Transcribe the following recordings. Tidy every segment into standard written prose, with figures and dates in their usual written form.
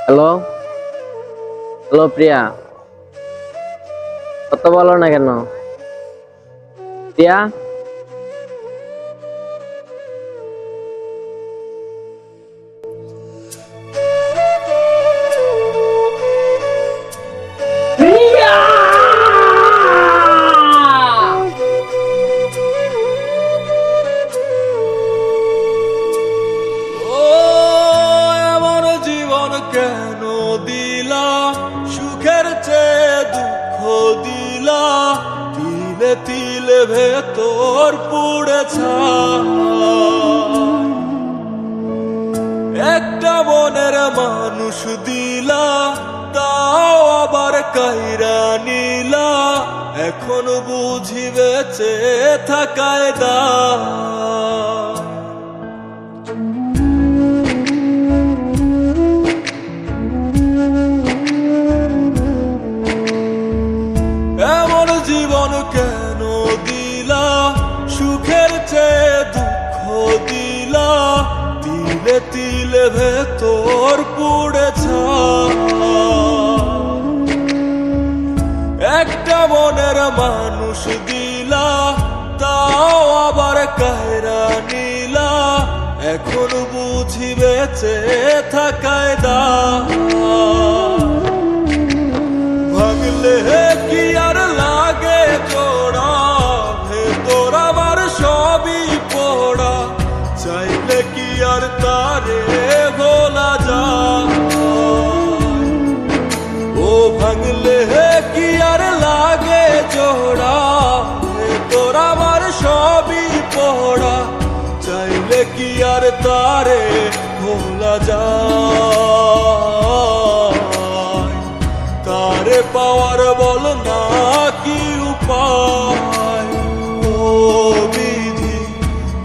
Hello hello প্রিয়া, কত বলো না কেন? প্রিয়া, প্রিয়া! ও এমন জীবন কেন দিলা, সুখের চেয়ে দুঃখ দিলা, তিলে তিলে ভেতর পুড়েছা। একটা মনের মানুষ দিলা, তাও আবার কাইরা নিলা, এখন বুঝি বেঁচে থাকায় দা। এমন জীবন কেন দিলা, সুখের চেয়ে দুঃখ দিলা, তিলে তিলে ভেতর পুড়েছা। একটা মনের মানুষ দিলা, তাও আবার কায়রা নিলা, এখন বুঝি বেঁচে থাকায় দা। ভাগলে কি আর লাগে জোড়া, ভেতর আমার সবই পোড়া, চাইলে কি আর তারে ভোলা যায়? ও ভাঙলে কি আর লাগে জোড়া, ভেতর আমার সবই পোড়া, চাইলে কি আর তারে ভোলা যায়? তারে পাওয়ার বল না কি উপায়, ও বিধি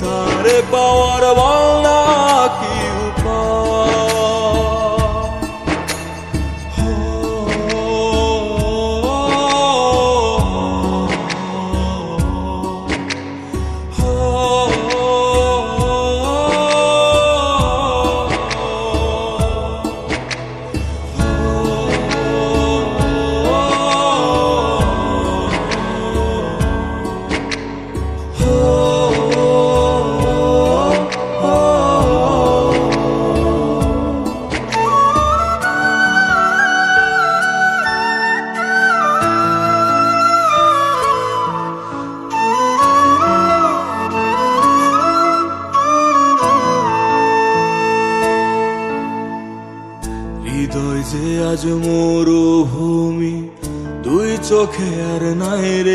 তারে পাওয়ার বল না কি উপায়? হৃদয় যে আজ মরুভূমি, দুই চোখে আর নাই রে